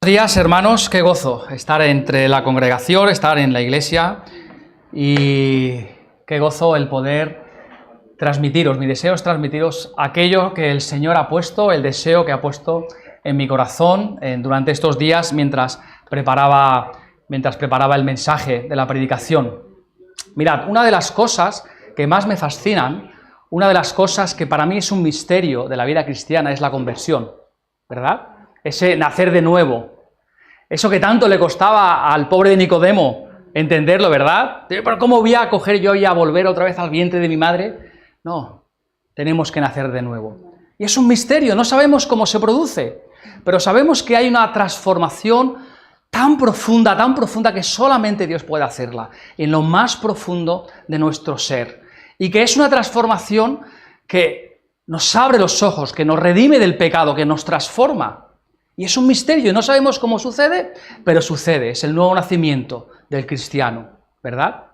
Buenos días, hermanos, qué gozo estar entre la congregación, estar en la iglesia y qué gozo el poder transmitiros. Mi deseo es transmitiros aquello que el Señor ha puesto, el deseo que ha puesto en mi corazón durante estos días mientras preparaba el mensaje de la predicación. Mirad, una de las cosas que más me fascinan, una de las cosas que para mí es un misterio de la vida cristiana es la conversión, ¿verdad? Ese nacer de nuevo. Eso que tanto le costaba al pobre de Nicodemo entenderlo, ¿verdad? ¿Pero cómo voy a coger yo y a volver otra vez al vientre de mi madre? No, tenemos que nacer de nuevo. Y es un misterio, no sabemos cómo se produce, pero sabemos que hay una transformación tan profunda que solamente Dios puede hacerla, en lo más profundo de nuestro ser. Y que es una transformación que nos abre los ojos, que nos redime del pecado, que nos transforma. Y es un misterio, y no sabemos cómo sucede, pero sucede, es el nuevo nacimiento del cristiano, ¿verdad?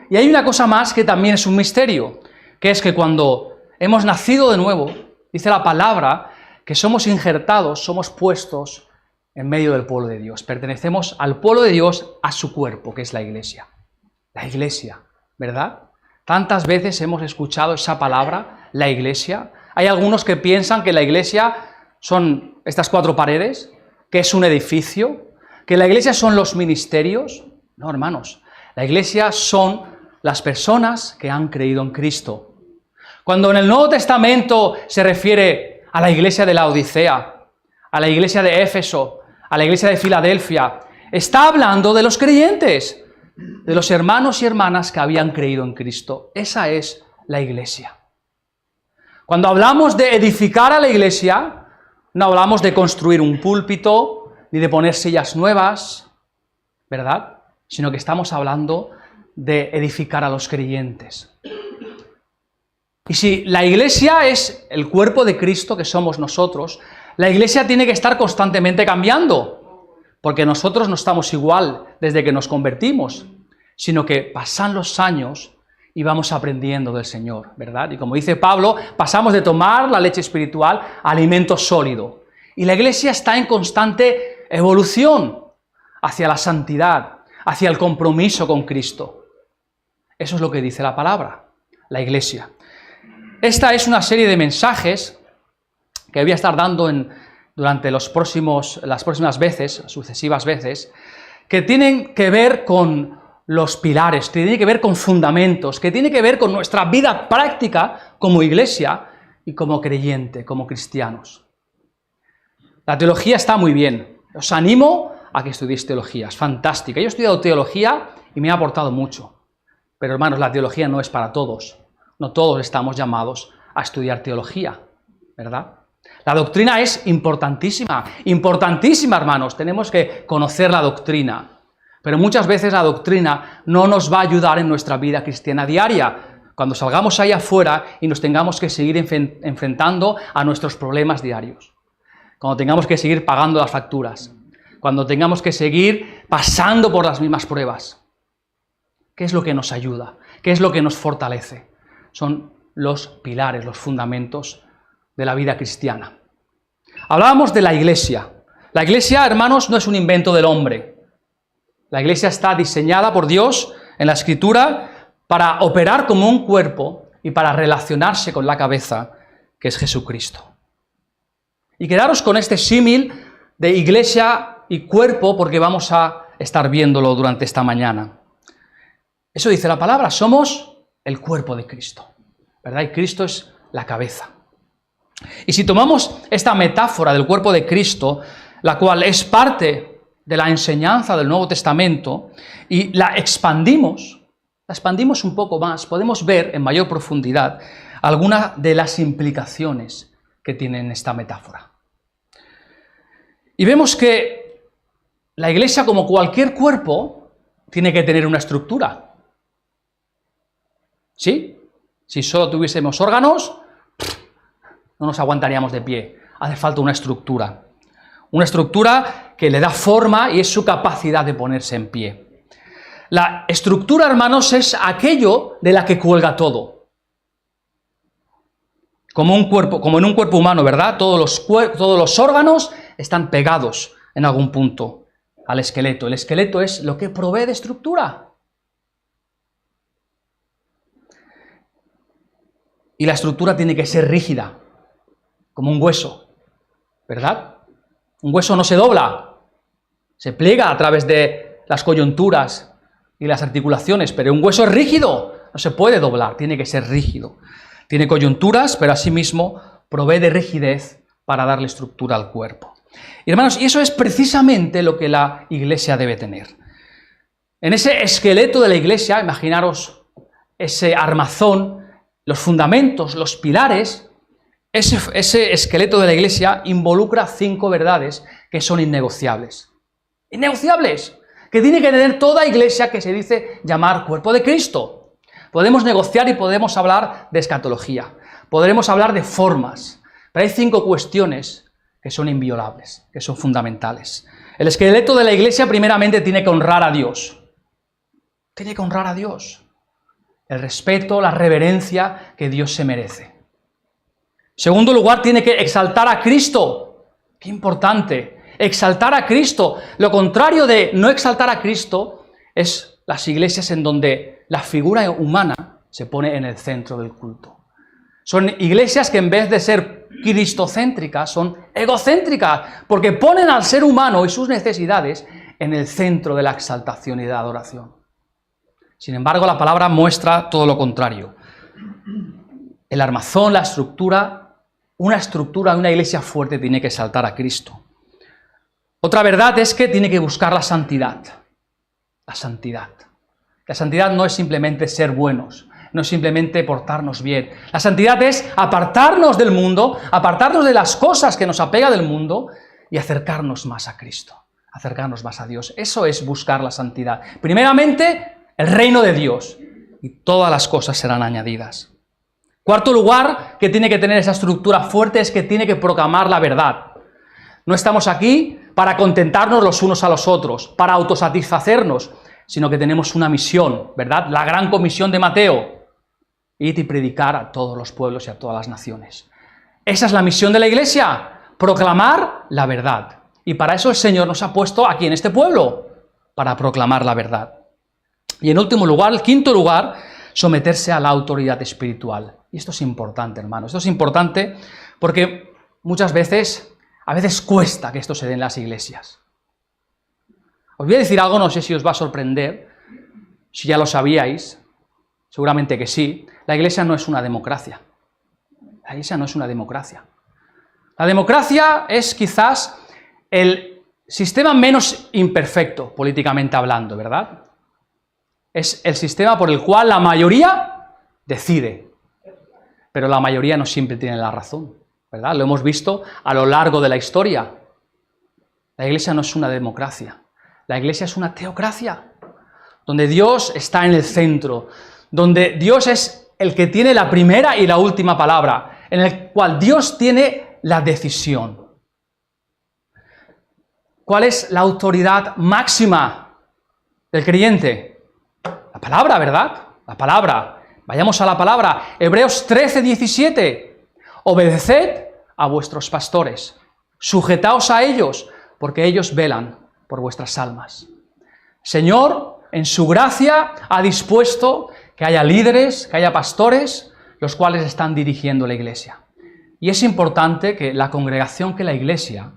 Y hay una cosa más que también es un misterio, que es que cuando hemos nacido de nuevo, dice la palabra, que somos injertados, somos puestos en medio del pueblo de Dios. Pertenecemos al pueblo de Dios, a su cuerpo, que es la iglesia. La iglesia, ¿verdad? Tantas veces hemos escuchado esa palabra, la iglesia. Hay algunos que piensan que la iglesia son estas cuatro paredes, que es un edificio, que la iglesia son los ministerios. No, hermanos, la iglesia son las personas que han creído en Cristo. Cuando en el Nuevo Testamento se refiere a la iglesia de la Odisea, a la iglesia de Éfeso, a la iglesia de Filadelfia, está hablando de los creyentes, de los hermanos y hermanas que habían creído en Cristo. Esa es la iglesia. Cuando hablamos de edificar a la iglesia, no hablamos de construir un púlpito, ni de poner sillas nuevas, ¿verdad? Sino que estamos hablando de edificar a los creyentes. Y si la iglesia es el cuerpo de Cristo, que somos nosotros, la iglesia tiene que estar constantemente cambiando, porque nosotros no estamos igual desde que nos convertimos, sino que pasan los años y vamos aprendiendo del Señor, ¿verdad? Y como dice Pablo, pasamos de tomar la leche espiritual a alimento sólido. Y la iglesia está en constante evolución hacia la santidad, hacia el compromiso con Cristo. Eso es lo que dice la palabra, la iglesia. Esta es una serie de mensajes que voy a estar dando durante las próximas veces, sucesivas veces, que tienen que ver con los pilares, que tiene que ver con fundamentos, que tiene que ver con nuestra vida práctica como iglesia y como creyente, como cristianos. La teología está muy bien. Os animo a que estudiéis teología, es fantástica. Yo he estudiado teología y me ha aportado mucho. Pero hermanos, la teología no es para todos. No todos estamos llamados a estudiar teología, ¿verdad? La doctrina es importantísima, importantísima, hermanos. Tenemos que conocer la doctrina. Pero muchas veces la doctrina no nos va a ayudar en nuestra vida cristiana diaria, cuando salgamos ahí afuera y nos tengamos que seguir enfrentando a nuestros problemas diarios, cuando tengamos que seguir pagando las facturas, cuando tengamos que seguir pasando por las mismas pruebas. ¿Qué es lo que nos ayuda? ¿Qué es lo que nos fortalece? Son los pilares, los fundamentos de la vida cristiana. Hablábamos de la iglesia. La iglesia, hermanos, no es un invento del hombre. La iglesia está diseñada por Dios en la Escritura para operar como un cuerpo y para relacionarse con la cabeza, que es Jesucristo. Y quedaros con este símil de iglesia y cuerpo, porque vamos a estar viéndolo durante esta mañana. Eso dice la palabra, somos el cuerpo de Cristo, ¿verdad? Y Cristo es la cabeza. Y si tomamos esta metáfora del cuerpo de Cristo, la cual es parte de la enseñanza del Nuevo Testamento, y la expandimos un poco más, podemos ver en mayor profundidad algunas de las implicaciones que tiene esta metáfora. Y vemos que la iglesia, como cualquier cuerpo, tiene que tener una estructura. ¿Sí? Si solo tuviésemos órganos, no nos aguantaríamos de pie. Hace falta una estructura. Una estructura que le da forma y es su capacidad de ponerse en pie. La estructura, hermanos, es aquello de la que cuelga todo. Como en un cuerpo humano, ¿verdad? Todos los órganos están pegados en algún punto al esqueleto. El esqueleto es lo que provee de estructura. Y la estructura tiene que ser rígida, como un hueso, ¿verdad? Un hueso no se dobla, se pliega a través de las coyunturas y las articulaciones, pero un hueso es rígido, no se puede doblar, tiene que ser rígido. Tiene coyunturas, pero asimismo provee de rigidez para darle estructura al cuerpo. Y hermanos, y eso es precisamente lo que la Iglesia debe tener. En ese esqueleto de la Iglesia, imaginaros ese armazón, los fundamentos, los pilares, ese esqueleto de la Iglesia involucra 5 verdades que son innegociables. Innegociables, que tiene que tener toda Iglesia que se dice llamar cuerpo de Cristo. Podemos negociar y podemos hablar de escatología, podremos hablar de formas, pero hay 5 cuestiones que son inviolables, que son fundamentales. El esqueleto de la Iglesia primeramente tiene que honrar a Dios. Tiene que honrar a Dios. El respeto, la reverencia que Dios se merece. En segundo lugar, tiene que exaltar a Cristo. ¡Qué importante! Exaltar a Cristo. Lo contrario de no exaltar a Cristo es las iglesias en donde la figura humana se pone en el centro del culto. Son iglesias que en vez de ser cristocéntricas, son egocéntricas, porque ponen al ser humano y sus necesidades en el centro de la exaltación y de la adoración. Sin embargo, la palabra muestra todo lo contrario. El armazón, la estructura, una iglesia fuerte tiene que exaltar a Cristo. Otra verdad es que tiene que buscar la santidad. La santidad. La santidad no es simplemente ser buenos, no es simplemente portarnos bien. La santidad es apartarnos del mundo, apartarnos de las cosas que nos apega del mundo y acercarnos más a Cristo, acercarnos más a Dios. Eso es buscar la santidad. Primeramente, el reino de Dios y todas las cosas serán añadidas. Cuarto lugar, que tiene que tener esa estructura fuerte es que tiene que proclamar la verdad. No estamos aquí para contentarnos los unos a los otros, para autosatisfacernos, sino que tenemos una misión, ¿verdad? La gran comisión de Mateo, id y predicar a todos los pueblos y a todas las naciones. Esa es la misión de la Iglesia, proclamar la verdad. Y para eso el Señor nos ha puesto aquí en este pueblo, para proclamar la verdad. Y en último lugar, el quinto lugar, someterse a la autoridad espiritual. Y esto es importante, hermanos, esto es importante porque muchas veces, a veces cuesta que esto se dé en las iglesias. Os voy a decir algo, no sé si os va a sorprender, si ya lo sabíais, seguramente que sí. La Iglesia no es una democracia. La Iglesia no es una democracia. La democracia es quizás el sistema menos imperfecto, políticamente hablando, ¿verdad? Es el sistema por el cual la mayoría decide, pero la mayoría no siempre tiene la razón, ¿verdad? Lo hemos visto a lo largo de la historia. La Iglesia no es una democracia. La Iglesia es una teocracia, donde Dios está en el centro, donde Dios es el que tiene la primera y la última palabra, en el cual Dios tiene la decisión. ¿Cuál es la autoridad máxima del creyente? La palabra, ¿verdad? La palabra. Vayamos a la palabra. Hebreos 13, 17. Obedeced a vuestros pastores, sujetaos a ellos, porque ellos velan por vuestras almas. Señor, en su gracia, ha dispuesto que haya líderes, que haya pastores, los cuales están dirigiendo la Iglesia. Y es importante que la congregación, que la Iglesia,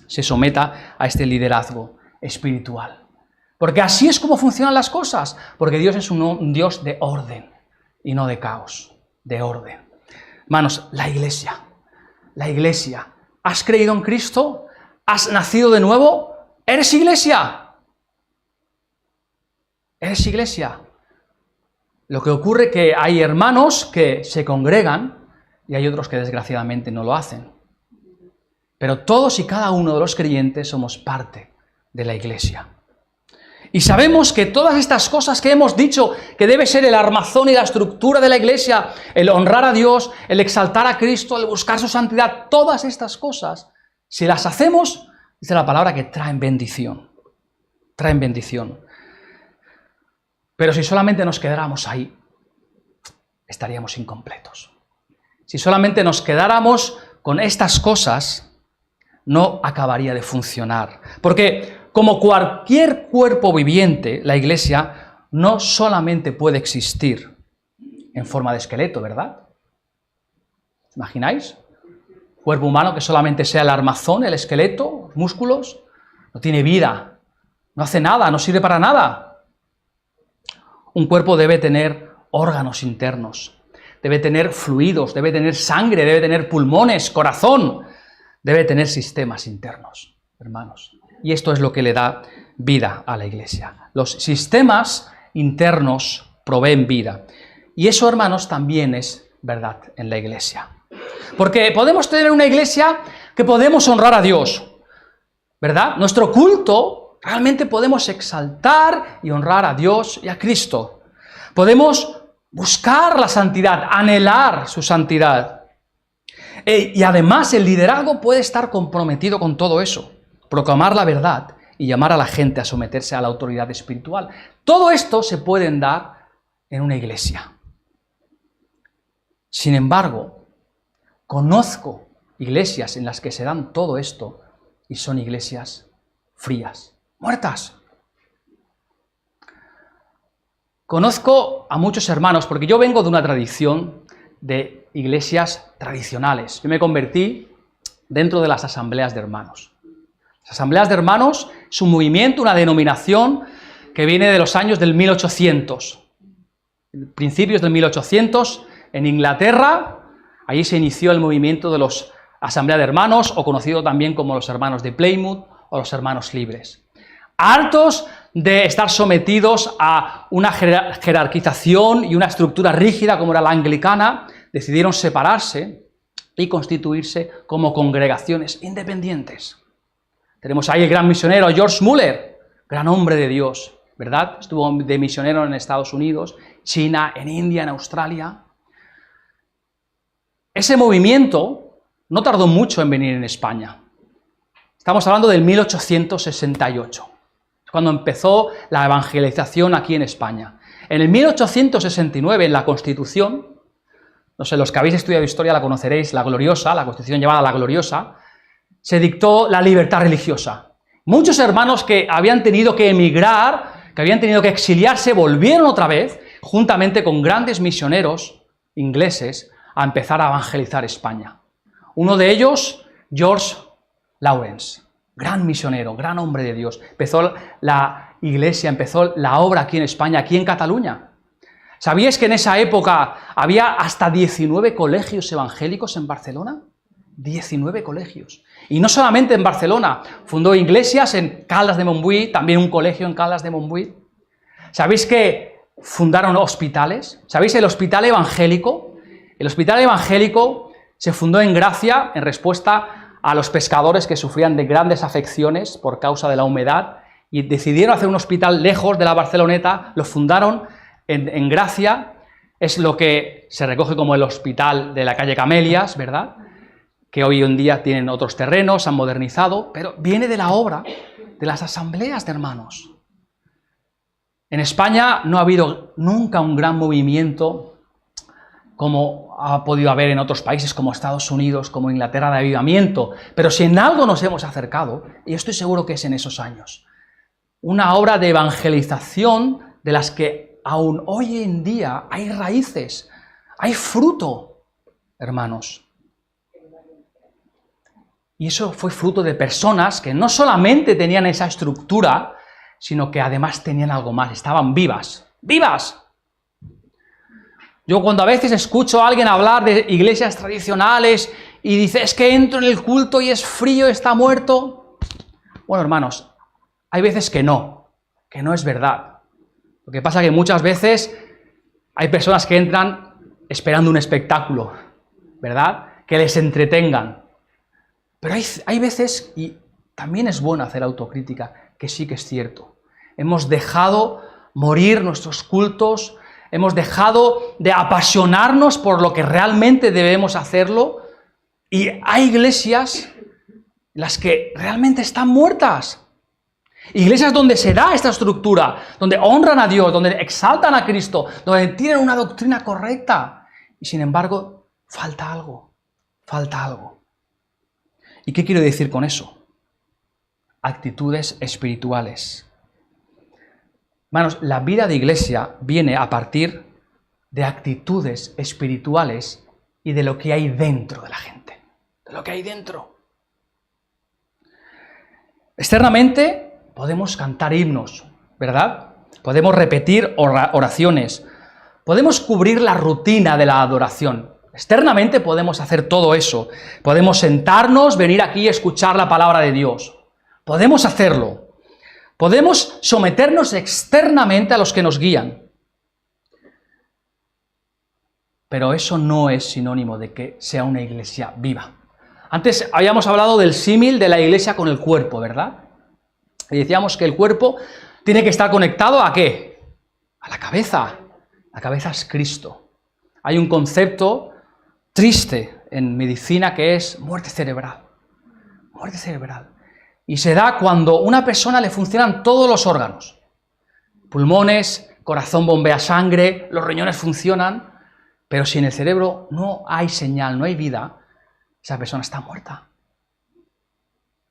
se someta a este liderazgo espiritual. Porque así es como funcionan las cosas. Porque Dios es un Dios de orden y no de caos, de orden. Hermanos, la Iglesia, ¿has creído en Cristo? ¿Has nacido de nuevo? ¿Eres iglesia? ¿Eres iglesia? Lo que ocurre es que hay hermanos que se congregan y hay otros que desgraciadamente no lo hacen. Pero todos y cada uno de los creyentes somos parte de la Iglesia. Y sabemos que todas estas cosas que hemos dicho, que debe ser el armazón y la estructura de la Iglesia, el honrar a Dios, el exaltar a Cristo, el buscar su santidad, todas estas cosas, si las hacemos, dice la palabra que traen bendición. Traen bendición. Pero si solamente nos quedáramos ahí, estaríamos incompletos. Si solamente nos quedáramos con estas cosas, no acabaría de funcionar. Porque como cualquier cuerpo viviente, la Iglesia no solamente puede existir en forma de esqueleto, ¿verdad? ¿Os imagináis? Cuerpo humano que solamente sea el armazón, el esqueleto, músculos, no tiene vida, no hace nada, no sirve para nada. Un cuerpo debe tener órganos internos, debe tener fluidos, debe tener sangre, debe tener pulmones, corazón, debe tener sistemas internos, hermanos. Y esto es lo que le da vida a la Iglesia. Los sistemas internos proveen vida. Y eso, hermanos, también es verdad en la Iglesia. Porque podemos tener una Iglesia que podemos honrar a Dios, ¿verdad? Nuestro culto realmente podemos exaltar y honrar a Dios y a Cristo. Podemos buscar la santidad, anhelar su santidad. Y además el liderazgo puede estar comprometido con todo eso. Proclamar la verdad y llamar a la gente a someterse a la autoridad espiritual. Todo esto se puede dar en una iglesia. Sin embargo, conozco iglesias en las que se dan todo esto y son iglesias frías, muertas. Conozco a muchos hermanos, porque yo vengo de una tradición de iglesias tradicionales. Yo me convertí dentro de las asambleas de hermanos. Las asambleas de hermanos es un movimiento, una denominación que viene de los años del 1800. Principios del 1800, en Inglaterra, allí se inició el movimiento de los asambleas de hermanos, o conocido también como los hermanos de Plymouth o los hermanos libres. Hartos de estar sometidos a una jerarquización y una estructura rígida como era la anglicana, decidieron separarse y constituirse como congregaciones independientes. Tenemos ahí el gran misionero George Muller, gran hombre de Dios, ¿verdad? Estuvo de misionero en Estados Unidos, China, en India, en Australia. Ese movimiento no tardó mucho en venir en España. Estamos hablando del 1868. Cuando empezó la evangelización aquí en España. En el 1869, en la Constitución, no sé, los que habéis estudiado historia la conoceréis, la gloriosa, la Constitución llamada la gloriosa, se dictó la libertad religiosa. Muchos hermanos que habían tenido que emigrar, que habían tenido que exiliarse, volvieron otra vez, juntamente con grandes misioneros ingleses, a empezar a evangelizar España. Uno de ellos, George Lawrence. Gran misionero, gran hombre de Dios. Empezó la iglesia, empezó la obra aquí en España, aquí en Cataluña. ¿Sabíais que en esa época había hasta 19 colegios evangélicos en Barcelona? 19 colegios. Y no solamente en Barcelona, fundó iglesias en Caldas de Montbui, también un colegio en Caldas de Montbui. ¿Sabéis que fundaron hospitales? ¿Sabéis el hospital evangélico? El hospital evangélico se fundó en Gracia en respuesta a los pescadores que sufrían de grandes afecciones por causa de la humedad y decidieron hacer un hospital lejos de la Barceloneta, lo fundaron en Gracia, es lo que se recoge como el hospital de la calle Camelias, ¿verdad? Que hoy en día tienen otros terrenos, han modernizado, pero viene de la obra de las asambleas de hermanos. En España no ha habido nunca un gran movimiento como ha podido haber en otros países como Estados Unidos, como Inglaterra, de avivamiento. Pero si en algo nos hemos acercado, y estoy seguro que es en esos años, una obra de evangelización de las que aún hoy en día hay raíces, hay fruto, hermanos. Y eso fue fruto de personas que no solamente tenían esa estructura, sino que además tenían algo más, estaban vivas, ¡vivas! Yo cuando a veces escucho a alguien hablar de iglesias tradicionales y dice, es que entro en el culto y es frío, está muerto. Bueno, hermanos, hay veces que no es verdad. Lo que pasa es que muchas veces hay personas que entran esperando un espectáculo, ¿verdad? Que les entretengan. Pero hay veces, y también es bueno hacer autocrítica, que sí que es cierto. Hemos dejado morir nuestros cultos, hemos dejado de apasionarnos por lo que realmente debemos hacerlo, y hay iglesias las que realmente están muertas. Iglesias donde se da esta estructura, donde honran a Dios, donde exaltan a Cristo, donde tienen una doctrina correcta, y sin embargo falta algo, falta algo. ¿Y qué quiero decir con eso? Actitudes espirituales. Hermanos, la vida de iglesia viene a partir de actitudes espirituales y de lo que hay dentro de la gente. De lo que hay dentro. Externamente podemos cantar himnos, ¿verdad? Podemos repetir oraciones. Podemos cubrir la rutina de la adoración. Externamente podemos hacer todo eso. Podemos sentarnos, venir aquí y escuchar la palabra de Dios. Podemos hacerlo. Podemos someternos externamente a los que nos guían. Pero eso no es sinónimo de que sea una iglesia viva. Antes habíamos hablado del símil de la iglesia con el cuerpo, ¿verdad? Y decíamos que el cuerpo tiene que estar conectado ¿a qué? A la cabeza. La cabeza es Cristo. Hay un concepto triste en medicina que es muerte cerebral. Muerte cerebral. Y se da cuando a una persona le funcionan todos los órganos. Pulmones, corazón bombea sangre, los riñones funcionan, pero si en el cerebro no hay señal, no hay vida, esa persona está muerta.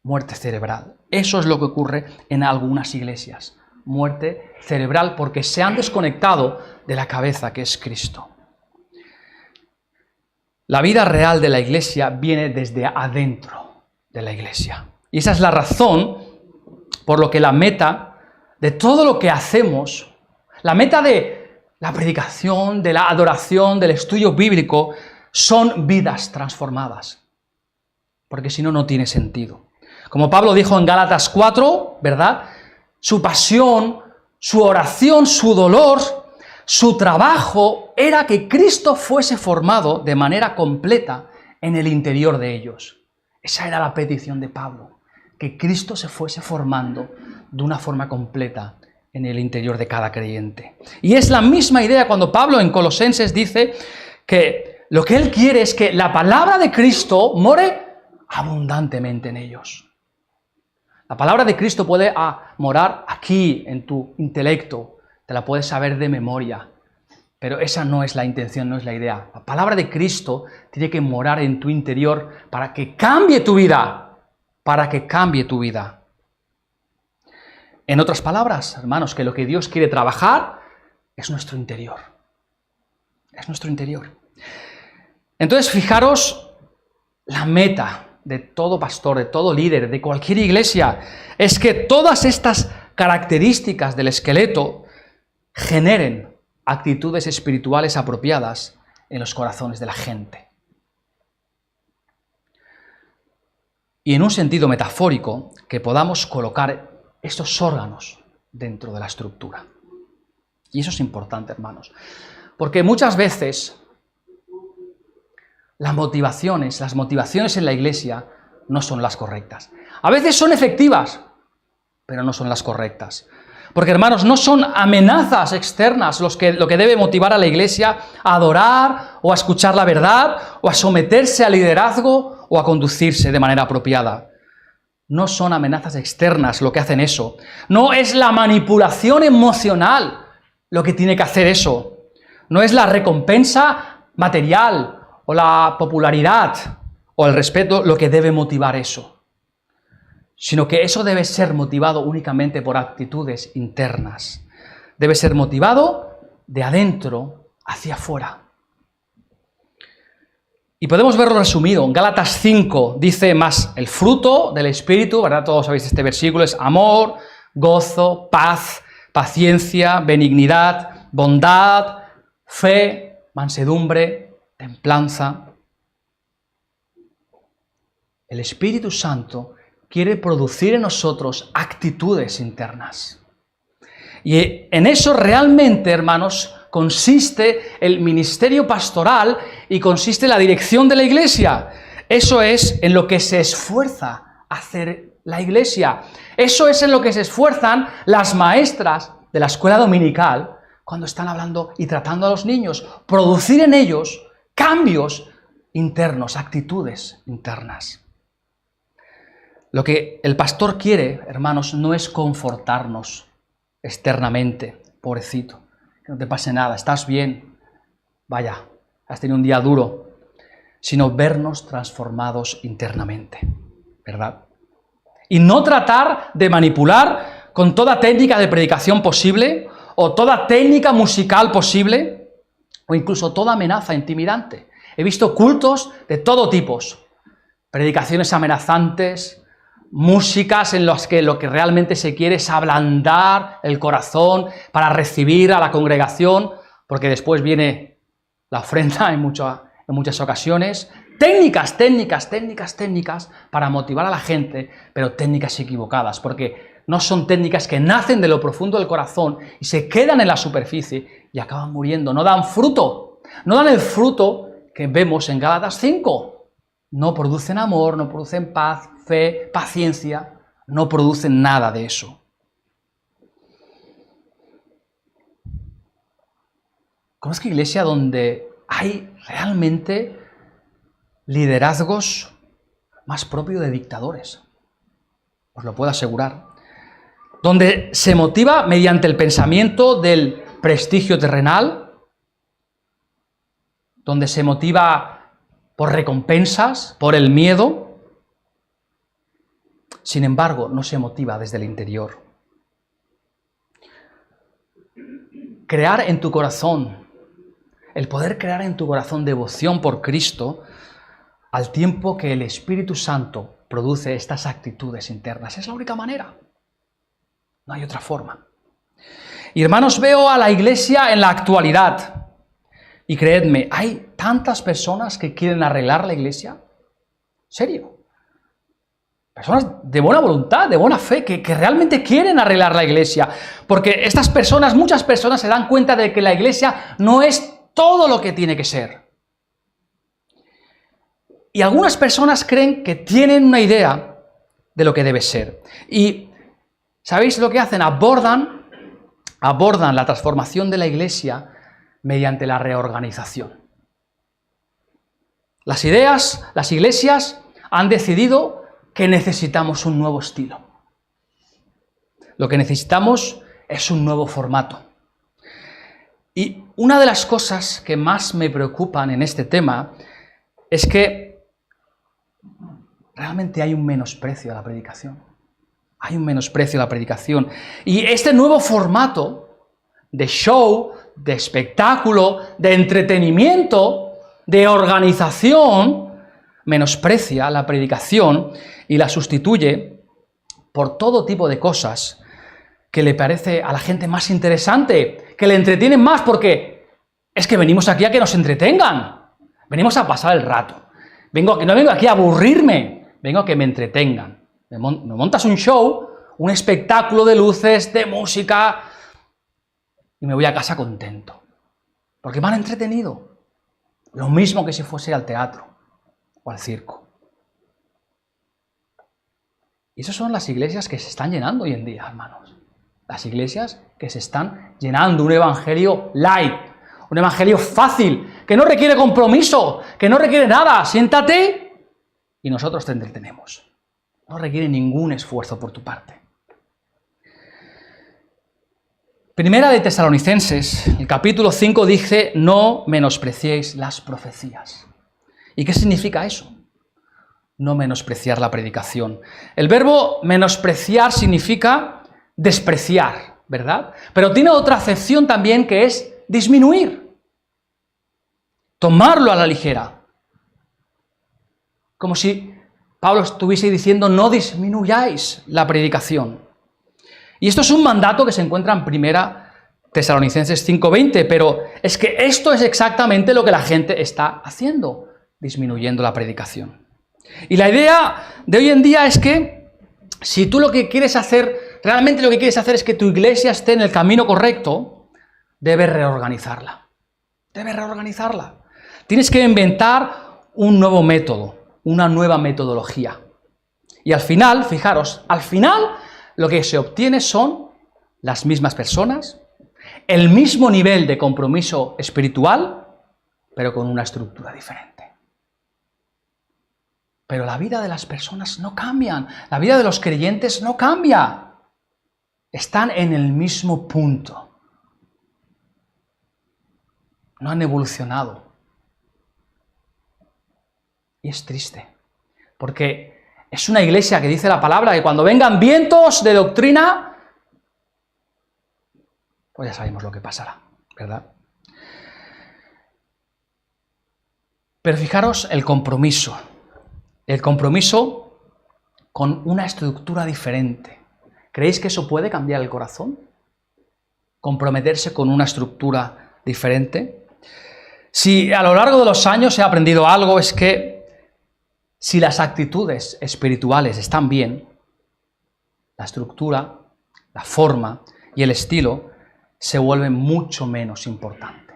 Muerte cerebral. Eso es lo que ocurre en algunas iglesias. Muerte cerebral porque se han desconectado de la cabeza que es Cristo. La vida real de la iglesia viene desde adentro de la iglesia. Y esa es la razón por lo que la meta de todo lo que hacemos, la meta de la predicación, de la adoración, del estudio bíblico, son vidas transformadas. Porque si no, no tiene sentido. Como Pablo dijo en Gálatas 4, ¿verdad? Su pasión, su oración, su dolor, su trabajo era que Cristo fuese formado de manera completa en el interior de ellos. Esa era la petición de Pablo, que Cristo se fuese formando de una forma completa en el interior de cada creyente. Y es la misma idea cuando Pablo en Colosenses dice que lo que él quiere es que la palabra de Cristo more abundantemente en ellos. La palabra de Cristo puede morar aquí en tu intelecto, te la puedes saber de memoria, pero esa no es la intención, no es la idea. La palabra de Cristo tiene que morar en tu interior para que cambie tu vida, para que cambie tu vida. En otras palabras, hermanos, que lo que Dios quiere trabajar es nuestro interior. Es nuestro interior. Entonces, fijaros, la meta de todo pastor, de todo líder, de cualquier iglesia, es que todas estas características del esqueleto generen actitudes espirituales apropiadas en los corazones de la gente. Y en un sentido metafórico, que podamos colocar estos órganos dentro de la estructura. Y eso es importante, hermanos, porque muchas veces las motivaciones en la iglesia no son las correctas. A veces son efectivas, pero no son las correctas. Porque, hermanos, no son amenazas externas lo que debe motivar a la iglesia a adorar o a escuchar la verdad o a someterse al liderazgo o a conducirse de manera apropiada. No son amenazas externas lo que hacen eso. No es la manipulación emocional lo que tiene que hacer eso. No es la recompensa material o la popularidad o el respeto lo que debe motivar eso. Sino que eso debe ser motivado únicamente por actitudes internas. Debe ser motivado de adentro hacia afuera. Y podemos verlo resumido. En Gálatas 5 dice más el fruto del Espíritu, ¿verdad? Todos sabéis este versículo, es amor, gozo, paz, paciencia, benignidad, bondad, fe, mansedumbre, templanza. El Espíritu Santo quiere producir en nosotros actitudes internas. Y en eso realmente, hermanos, consiste el ministerio pastoral y consiste la dirección de la iglesia. Eso es en lo que se esfuerza a hacer la iglesia. Eso es en lo que se esfuerzan las maestras de la escuela dominical cuando están hablando y tratando a los niños. Producir en ellos cambios internos, actitudes internas. Lo que el pastor quiere, hermanos, no es confortarnos externamente, pobrecito, que no te pase nada, estás bien, vaya, has tenido un día duro, sino vernos transformados internamente. ¿verdad? Y no tratar de manipular con toda técnica de predicación posible, o toda técnica musical posible, o incluso toda amenaza intimidante. He visto cultos de todo tipo, predicaciones amenazantes, músicas en las que lo que realmente se quiere es ablandar el corazón para recibir a la congregación, porque después viene la ofrenda en muchas ocasiones. Técnicas para motivar a la gente, pero técnicas equivocadas, porque no son técnicas que nacen de lo profundo del corazón y se quedan en la superficie y acaban muriendo, no dan fruto, no dan el fruto que vemos en Gálatas 5. No producen amor, no producen paz, fe, paciencia, no producen nada de eso. Conozco iglesia donde hay realmente liderazgos más propios de dictadores, os lo puedo asegurar, donde se motiva mediante el pensamiento del prestigio terrenal, donde se motiva por recompensas, por el miedo. Sin embargo, no se motiva desde el interior. Crear en tu corazón, el poder crear en tu corazón devoción por Cristo, al tiempo que el Espíritu Santo produce estas actitudes internas. Es la única manera. No hay otra forma. Y hermanos, veo a la iglesia en la actualidad. Y creedme, hay tantas personas que quieren arreglar la iglesia. ¿En serio? Personas de buena voluntad, de buena fe, que realmente quieren arreglar la iglesia. Porque estas personas, muchas personas se dan cuenta de que la iglesia no es todo lo que tiene que ser. Y algunas personas creen que tienen una idea de lo que debe ser. Y ¿sabéis lo que hacen? Abordan la transformación de la iglesia mediante la reorganización. Las iglesias han decidido que necesitamos un nuevo estilo. Lo que necesitamos es un nuevo formato. Y una de las cosas que más me preocupan en este tema es que realmente hay un menosprecio a la predicación. Hay un menosprecio a la predicación. Y este nuevo formato de show, de espectáculo, de entretenimiento, de organización, menosprecia la predicación y la sustituye por todo tipo de cosas que le parece a la gente más interesante, que le entretienen más, porque es que venimos aquí a que nos entretengan, venimos a pasar el rato, no vengo aquí a aburrirme, vengo a que me entretengan. Me montas un show, un espectáculo de luces, de música, y me voy a casa contento, porque me han entretenido. Lo mismo que si fuese al teatro o al circo. Y esas son las iglesias que se están llenando hoy en día, hermanos. Las iglesias que se están llenando, un evangelio light, un evangelio fácil, que no requiere compromiso, que no requiere nada. Siéntate y nosotros te entretenemos. No requiere ningún esfuerzo por tu parte. Primera de Tesalonicenses, el capítulo 5 dice: no menospreciéis las profecías. ¿Y qué significa eso? No menospreciar la predicación. El verbo menospreciar significa despreciar, ¿verdad? Pero tiene otra acepción también, que es disminuir. Tomarlo a la ligera. Como si Pablo estuviese diciendo: no disminuyáis la predicación. Y esto es un mandato que se encuentra en Primera Tesalonicenses 5:20, pero es que esto es exactamente lo que la gente está haciendo, disminuyendo la predicación. Y la idea de hoy en día es que si tú lo que quieres hacer, realmente lo que quieres hacer es que tu iglesia esté en el camino correcto, debes reorganizarla. Debes reorganizarla. Tienes que inventar un nuevo método, una nueva metodología. Y al final, fijaros, lo que se obtiene son las mismas personas, el mismo nivel de compromiso espiritual, pero con una estructura diferente. Pero la vida de las personas no cambia, la vida de los creyentes no cambia. Están en el mismo punto. No han evolucionado. Y es triste, porque Es una iglesia que dice la palabra que cuando vengan vientos de doctrina, pues ya sabemos lo que pasará, ¿verdad? Pero fijaros el compromiso con una estructura diferente. ¿Creéis que eso puede cambiar el corazón? Comprometerse con una estructura diferente. Si a lo largo de los años he aprendido algo, es que si las actitudes espirituales están bien, la estructura, la forma y el estilo se vuelven mucho menos importantes.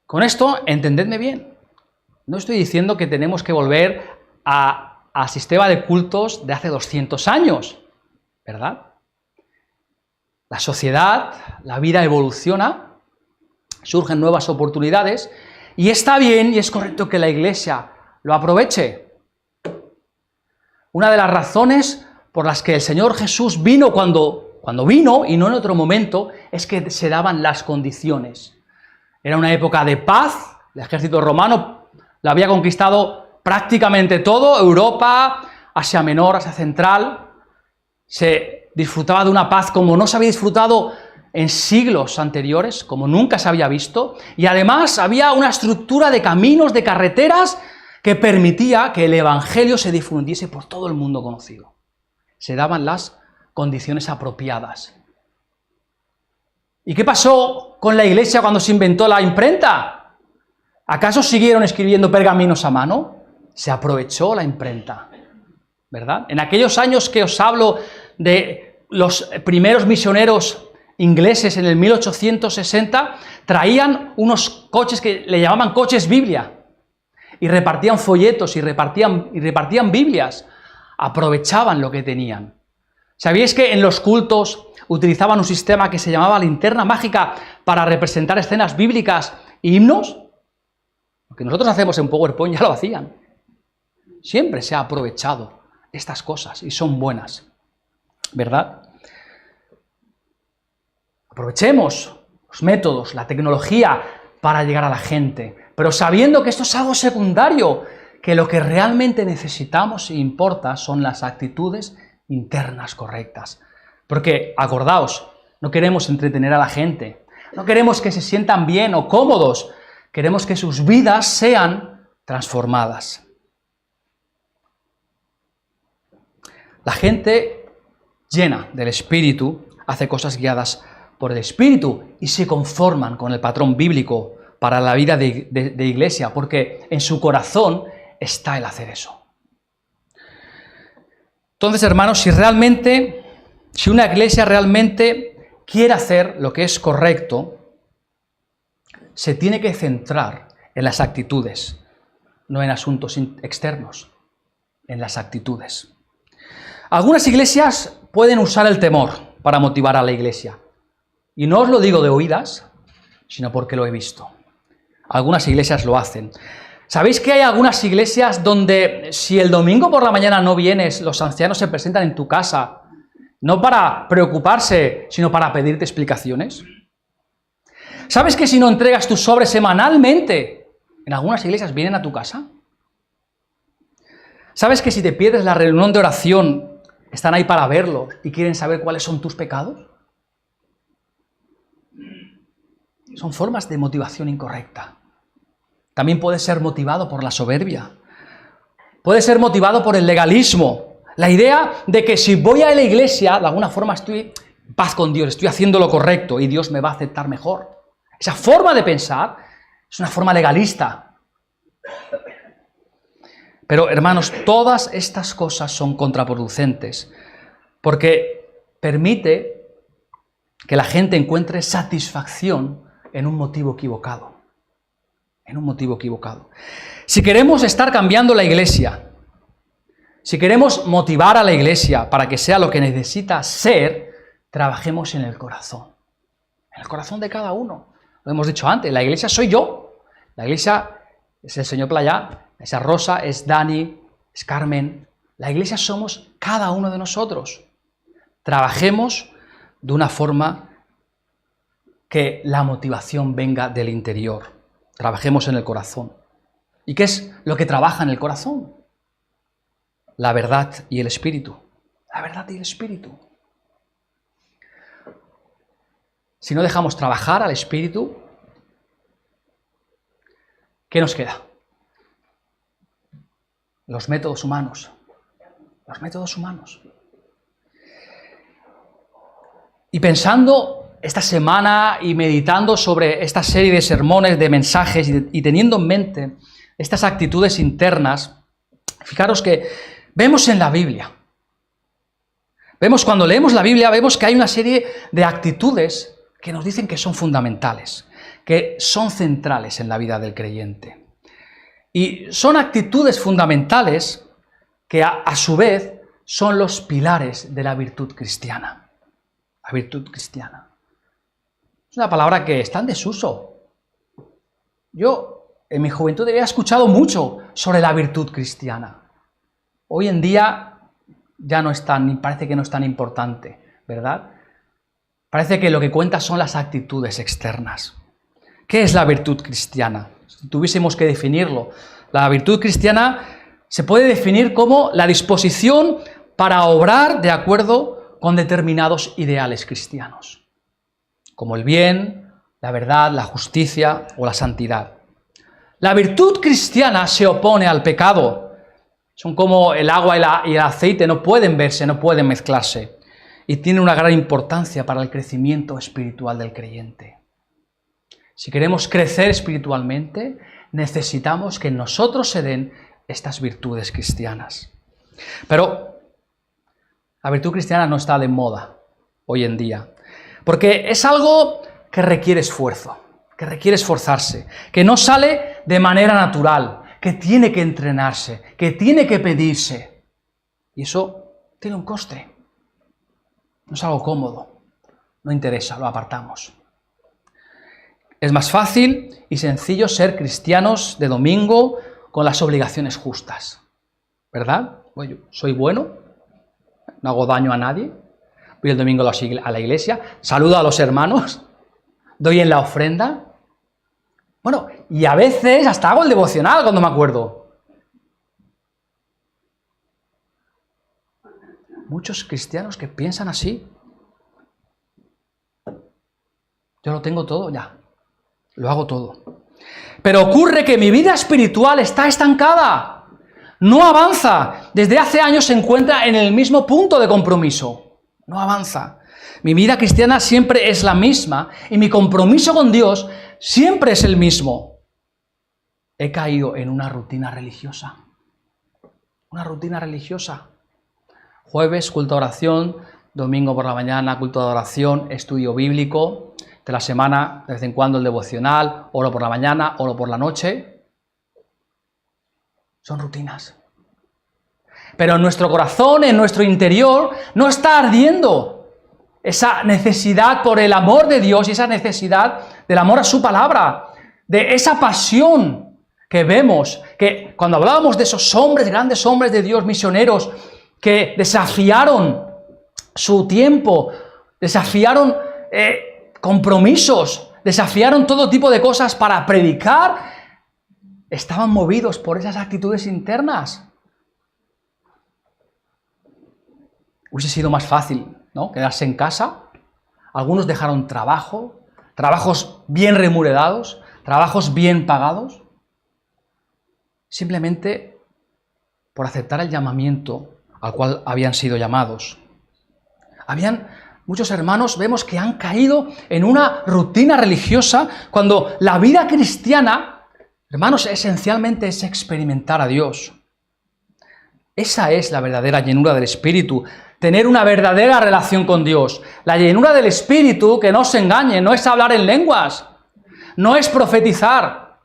Con esto, entendedme bien, no estoy diciendo que tenemos que volver al sistema de cultos de hace 200 años, ¿verdad? La sociedad, la vida evoluciona, surgen nuevas oportunidades y está bien y es correcto que la Iglesia lo aproveche. Una de las razones por las que el Señor Jesús vino cuando vino y no en otro momento es que se daban las condiciones. Era una época de paz, el ejército romano lo había conquistado prácticamente todo, Europa, Asia Menor, Asia Central. Se disfrutaba de una paz como no se había disfrutado en siglos anteriores, como nunca se había visto, y además había una estructura de caminos, de carreteras, que permitía que el Evangelio se difundiese por todo el mundo conocido. Se daban las condiciones apropiadas. ¿Y qué pasó con la Iglesia cuando se inventó la imprenta? ¿Acaso siguieron escribiendo pergaminos a mano? Se aprovechó la imprenta, ¿verdad? En aquellos años que os hablo de los primeros misioneros ingleses en el 1860, traían unos coches que le llamaban coches Biblia, y repartían folletos y repartían Biblias, aprovechaban lo que tenían. ¿Sabíais que en los cultos utilizaban un sistema que se llamaba linterna mágica para representar escenas bíblicas e himnos? Lo que nosotros hacemos en PowerPoint ya lo hacían. Siempre se ha aprovechado estas cosas y son buenas, ¿verdad? Aprovechemos los métodos, la tecnología para llegar a la gente, pero sabiendo que esto es algo secundario, que lo que realmente necesitamos e importa son las actitudes internas correctas. Porque, acordaos, no queremos entretener a la gente, no queremos que se sientan bien o cómodos, queremos que sus vidas sean transformadas. La gente llena del Espíritu hace cosas guiadas por el Espíritu y se conforman con el patrón bíblico para la vida de iglesia, porque en su corazón está el hacer eso. Entonces, hermanos, si una iglesia realmente quiere hacer lo que es correcto, se tiene que centrar en las actitudes, no en asuntos externos, en las actitudes. Algunas iglesias pueden usar el temor para motivar a la iglesia. Y no os lo digo de oídas, sino porque lo he visto. Algunas iglesias lo hacen. ¿Sabéis que hay algunas iglesias donde si el domingo por la mañana no vienes, los ancianos se presentan en tu casa, no para preocuparse, sino para pedirte explicaciones? ¿Sabes que si no entregas tu sobre semanalmente, en algunas iglesias vienen a tu casa? ¿Sabes que si te pierdes la reunión de oración, están ahí para verlo y quieren saber cuáles son tus pecados? Son formas de motivación incorrecta. También puedes ser motivado por la soberbia. Puedes ser motivado por el legalismo. La idea de que si voy a la iglesia, de alguna forma estoy en paz con Dios, estoy haciendo lo correcto y Dios me va a aceptar mejor. Esa forma de pensar es una forma legalista. Pero, hermanos, todas estas cosas son contraproducentes porque permite que la gente encuentre satisfacción en un motivo equivocado. En un motivo equivocado. Si queremos estar cambiando la iglesia, si queremos motivar a la iglesia para que sea lo que necesita ser, trabajemos en el corazón. En el corazón de cada uno. Lo hemos dicho antes, la iglesia soy yo. La iglesia es el señor Playá, esa Rosa, es Dani, es Carmen. La iglesia somos cada uno de nosotros. Trabajemos de una forma que la motivación venga del interior. Trabajemos en el corazón. ¿Y qué es lo que trabaja en el corazón? la verdad y el espíritu. La verdad y el espíritu. Si no dejamos trabajar al espíritu, ¿qué nos queda? Los métodos humanos. Los métodos humanos. Y pensando esta semana y meditando sobre esta serie de sermones, de mensajes y teniendo en mente estas actitudes internas, fijaros que vemos en la Biblia, cuando leemos la Biblia, vemos que hay una serie de actitudes que nos dicen que son fundamentales, que son centrales en la vida del creyente. Y son actitudes fundamentales que a su vez son los pilares de la virtud cristiana. La virtud cristiana. Es una palabra que está en desuso. Yo en mi juventud había escuchado mucho sobre la virtud cristiana. Hoy en día ya no es tan, parece que no es tan importante, ¿verdad? Parece que lo que cuenta son las actitudes externas. ¿Qué es la virtud cristiana? Si tuviésemos que definirlo, la virtud cristiana se puede definir como la disposición para obrar de acuerdo con determinados ideales cristianos, como el bien, la verdad, la justicia o la santidad. La virtud cristiana se opone al pecado. Son como el agua y el aceite, no pueden verse, no pueden mezclarse. Y tienen una gran importancia para el crecimiento espiritual del creyente. Si queremos crecer espiritualmente, necesitamos que en nosotros se den estas virtudes cristianas. Pero la virtud cristiana no está de moda hoy en día, porque es algo que requiere esfuerzo, que requiere esforzarse, que no sale de manera natural, que tiene que entrenarse, que tiene que pedirse. Y eso tiene un coste. No es algo cómodo, no interesa, lo apartamos. Es más fácil y sencillo ser cristianos de domingo con las obligaciones justas, ¿verdad? Bueno, yo soy bueno, no hago daño a nadie, voy el domingo a la iglesia, saludo a los hermanos, doy en la ofrenda. Bueno, y a veces hasta hago el devocional cuando me acuerdo. Muchos cristianos que piensan así. Yo lo tengo todo ya, lo hago todo. Pero ocurre que mi vida espiritual está estancada, no avanza. Desde hace años se encuentra en el mismo punto de compromiso, no avanza. Mi vida cristiana siempre es la misma y mi compromiso con Dios siempre es el mismo. He caído en una rutina religiosa. Una rutina religiosa. Jueves, culto de oración. Domingo por la mañana, culto de oración, estudio bíblico. De la semana, de vez en cuando el devocional. Oro por la mañana, oro por la noche. Son rutinas. Pero en nuestro corazón, en nuestro interior, no está ardiendo esa necesidad por el amor de Dios y esa necesidad del amor a su palabra, de esa pasión que vemos, que cuando hablábamos de esos hombres, grandes hombres de Dios, misioneros, que desafiaron su tiempo, desafiaron compromisos, desafiaron todo tipo de cosas para predicar, estaban movidos por esas actitudes internas. Hubiese sido más fácil, ¿no?, quedarse en casa. Algunos dejaron trabajo, trabajos bien remunerados, trabajos bien pagados, simplemente por aceptar el llamamiento al cual habían sido llamados. Muchos hermanos vemos que han caído en una rutina religiosa cuando la vida cristiana, hermanos, esencialmente es experimentar a Dios. Esa es la verdadera llenura del Espíritu, tener una verdadera relación con Dios. La llenura del Espíritu, que no se engañe, no es hablar en lenguas, no es profetizar.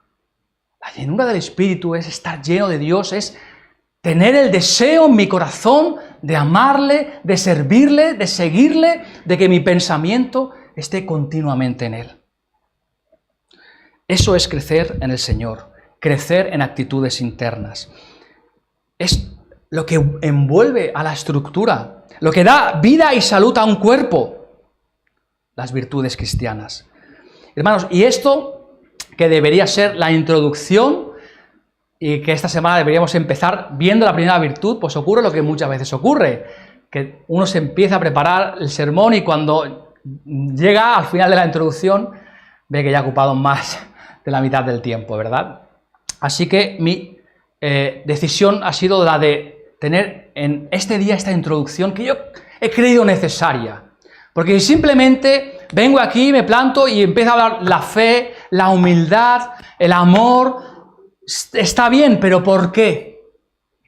La llenura del Espíritu es estar lleno de Dios, es tener el deseo en mi corazón de amarle, de servirle, de seguirle, de que mi pensamiento esté continuamente en Él. Eso es crecer en el Señor, crecer en actitudes internas. Es lo que envuelve a la estructura, lo que da vida y salud a un cuerpo, las virtudes cristianas. Hermanos, y esto que debería ser la introducción y que esta semana deberíamos empezar viendo la primera virtud, pues ocurre lo que muchas veces ocurre, que uno se empieza a preparar el sermón y cuando llega al final de la introducción ve que ya ha ocupado más de la mitad del tiempo, ¿verdad? Así que mi decisión ha sido la de tener en este día esta introducción que yo he creído necesaria. Porque simplemente vengo aquí, me planto y empiezo a hablar la fe, la humildad, el amor, está bien, pero ¿por qué?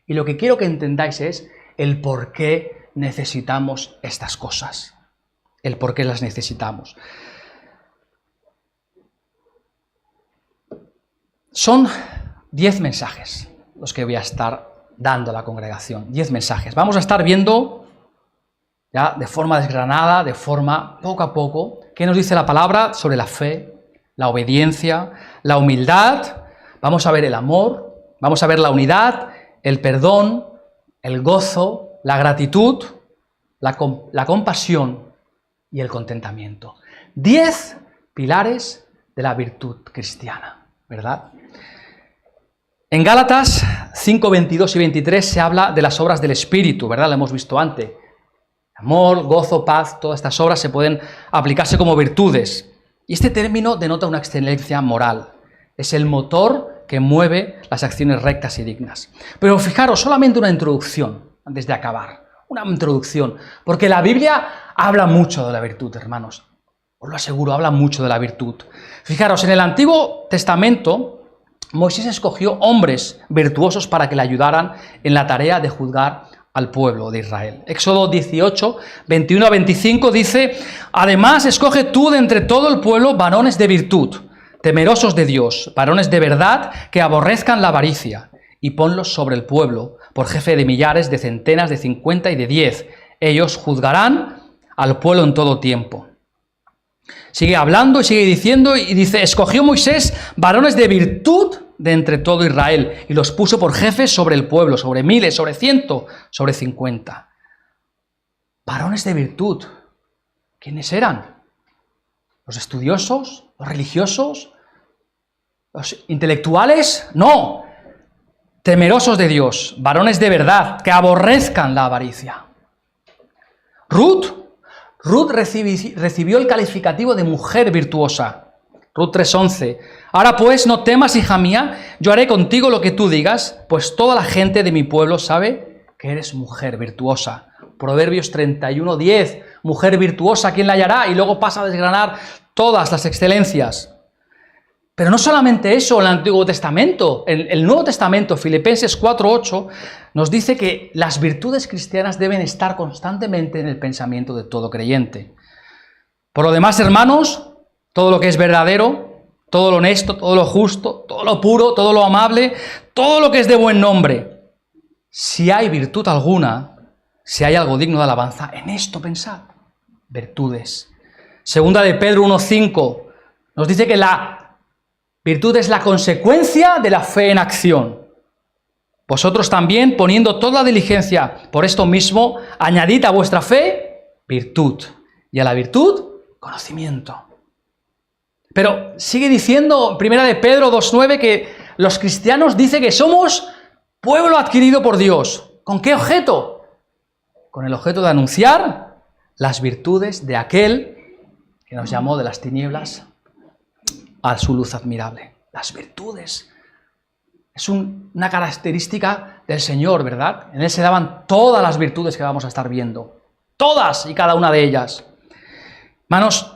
Y lo que quiero que entendáis es el por qué necesitamos estas cosas. El por qué las necesitamos. Son 10 mensajes los que voy a estar dando a la congregación. 10 mensajes. Vamos a estar viendo ya de forma desgranada, de forma poco a poco, qué nos dice la palabra sobre la fe, la obediencia, la humildad. Vamos a ver el amor, vamos a ver la unidad, el perdón, el gozo, la gratitud, la compasión y el contentamiento. 10 pilares de la virtud cristiana, ¿verdad? En Gálatas 5, 22 y 23 se habla de las obras del Espíritu, ¿verdad? Lo hemos visto antes. Amor, gozo, paz, todas estas obras se pueden aplicarse como virtudes. Y este término denota una excelencia moral. Es el motor que mueve las acciones rectas y dignas. Pero fijaros, solamente una introducción, antes de acabar. Una introducción. Porque la Biblia habla mucho de la virtud, hermanos. Os lo aseguro, habla mucho de la virtud. Fijaros, en el Antiguo Testamento, Moisés escogió hombres virtuosos para que le ayudaran en la tarea de juzgar al pueblo de Israel. Éxodo 18, 21 a 25 dice: además escoge tú de entre todo el pueblo varones de virtud, temerosos de Dios, varones de verdad que aborrezcan la avaricia, y ponlos sobre el pueblo, por jefe de millares, de centenas, de 50 y de 10. Ellos juzgarán al pueblo en todo tiempo. Sigue hablando y sigue diciendo, y dice: escogió Moisés varones de virtud de entre todo Israel, y los puso por jefes sobre el pueblo, sobre miles, sobre 100, sobre 50. Varones de virtud. ¿Quiénes eran? ¿Los estudiosos? ¿Los religiosos? ¿Los intelectuales? No. Temerosos de Dios, varones de verdad, que aborrezcan la avaricia. Ruth recibió el calificativo de mujer virtuosa. Ruth 3:11. Ahora pues, no temas, hija mía, yo haré contigo lo que tú digas, pues toda la gente de mi pueblo sabe que eres mujer virtuosa. Proverbios 31:10. Mujer virtuosa, ¿quién la hallará? Y luego pasa a desgranar todas las excelencias. Pero no solamente eso, en el Antiguo Testamento, en el Nuevo Testamento, Filipenses 4:8, nos dice que las virtudes cristianas deben estar constantemente en el pensamiento de todo creyente. Por lo demás, hermanos, todo lo que es verdadero, todo lo honesto, todo lo justo, todo lo puro, todo lo amable, todo lo que es de buen nombre. Si hay virtud alguna, si hay algo digno de alabanza, en esto pensad. Virtudes. Segunda de Pedro 1:5 nos dice que la virtud es la consecuencia de la fe en acción. Vosotros también, poniendo toda diligencia por esto mismo, añadid a vuestra fe virtud, y a la virtud conocimiento. Pero sigue diciendo, primera de Pedro 2:9, que los cristianos dicen que somos pueblo adquirido por Dios. ¿Con qué objeto? Con el objeto de anunciar las virtudes de aquel que nos llamó de las tinieblas a su luz admirable. Las virtudes. Es una característica del Señor, ¿verdad? En Él se daban todas las virtudes que vamos a estar viendo. Todas y cada una de ellas. Hermanos,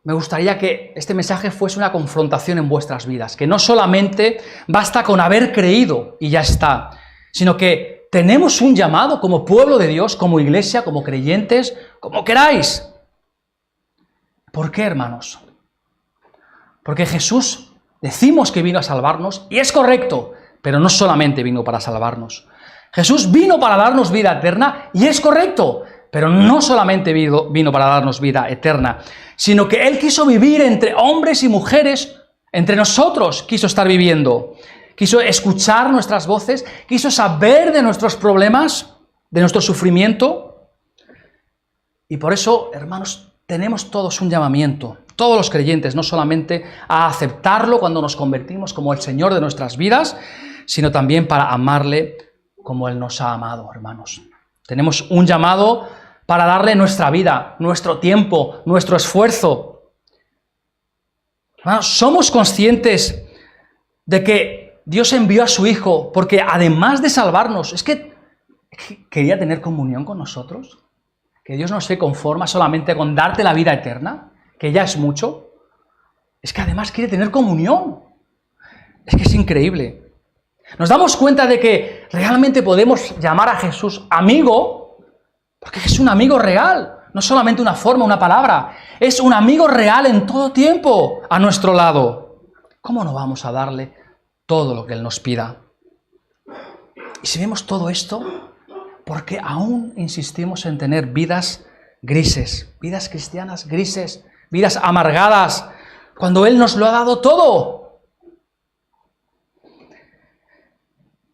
me gustaría que este mensaje fuese una confrontación en vuestras vidas, que no solamente basta con haber creído y ya está, sino que tenemos un llamado como pueblo de Dios, como iglesia, como creyentes, como queráis. ¿Por qué, hermanos? Porque Jesús decimos que vino a salvarnos, y es correcto, pero no solamente vino para salvarnos. Jesús vino para darnos vida eterna, y es correcto, pero no solamente vino para darnos vida eterna, sino que Él quiso vivir entre hombres y mujeres, entre nosotros quiso estar viviendo. Quiso escuchar nuestras voces, quiso saber de nuestros problemas, de nuestro sufrimiento. Y por eso, hermanos, tenemos todos un llamamiento. todos los creyentes, no solamente a aceptarlo cuando nos convertimos como el Señor de nuestras vidas, sino también para amarle como Él nos ha amado, hermanos. Tenemos un llamado para darle nuestra vida, nuestro tiempo, nuestro esfuerzo. Hermanos, somos conscientes de que Dios envió a su Hijo porque además de salvarnos, es que quería tener comunión con nosotros. Que Dios no se conforma solamente con darte la vida eterna, que ya es mucho. Es que además quiere tener comunión. Es que es increíble. Nos damos cuenta de que realmente podemos llamar a Jesús amigo, porque es un amigo real, no solamente una forma, una palabra. Es un amigo real en todo tiempo a nuestro lado. ¿Cómo no vamos a darle todo lo que Él nos pida? Y si vemos todo esto, ¿por qué aún insistimos en tener vidas grises, vidas cristianas grises, vidas amargadas, cuando Él nos lo ha dado todo?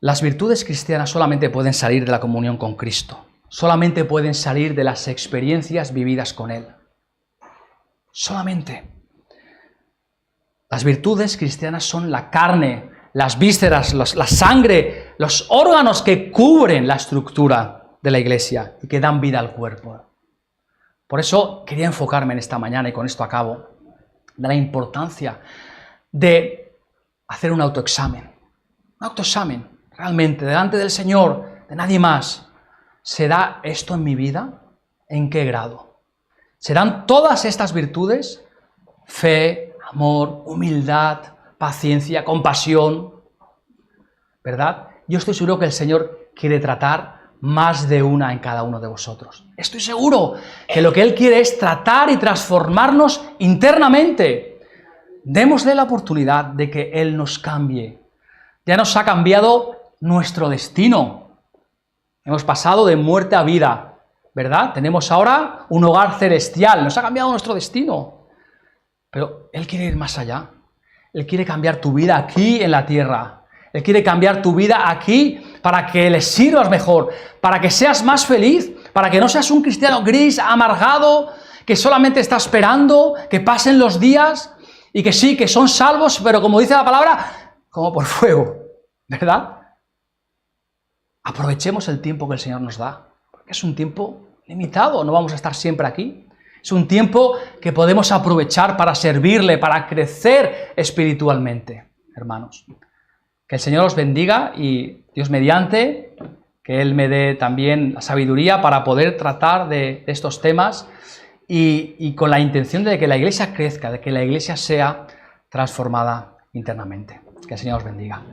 Las virtudes cristianas solamente pueden salir de la comunión con Cristo, solamente pueden salir de las experiencias vividas con Él. Solamente. Las virtudes cristianas son la carne, las vísceras, la sangre, los órganos que cubren la estructura de la iglesia y que dan vida al cuerpo. Por eso quería enfocarme en esta mañana, y con esto acabo, de la importancia de hacer un autoexamen. Un autoexamen, realmente, delante del Señor, de nadie más. ¿Será esto en mi vida? ¿En qué grado? ¿Serán todas estas virtudes? Fe, amor, humildad, paciencia, compasión, ¿verdad? Yo estoy seguro que el Señor quiere tratar más de una en cada uno de vosotros. Estoy seguro que lo que Él quiere es tratar y transformarnos internamente. Démosle la oportunidad de que Él nos cambie. Ya nos ha cambiado nuestro destino. Hemos pasado de muerte a vida, ¿verdad? Tenemos ahora un hogar celestial. Nos ha cambiado nuestro destino. Pero Él quiere ir más allá. Él quiere cambiar tu vida aquí en la tierra. Él quiere cambiar tu vida aquí para que le sirvas mejor, para que seas más feliz, para que no seas un cristiano gris, amargado, que solamente está esperando que pasen los días y que sí, que son salvos, pero como dice la palabra, como por fuego, ¿verdad? Aprovechemos el tiempo que el Señor nos da, porque es un tiempo limitado, no vamos a estar siempre aquí. Es un tiempo que podemos aprovechar para servirle, para crecer espiritualmente, hermanos. Que el Señor os bendiga y Dios mediante, que Él me dé también la sabiduría para poder tratar de estos temas y con la intención de que la Iglesia crezca, de que la Iglesia sea transformada internamente. Que el Señor os bendiga.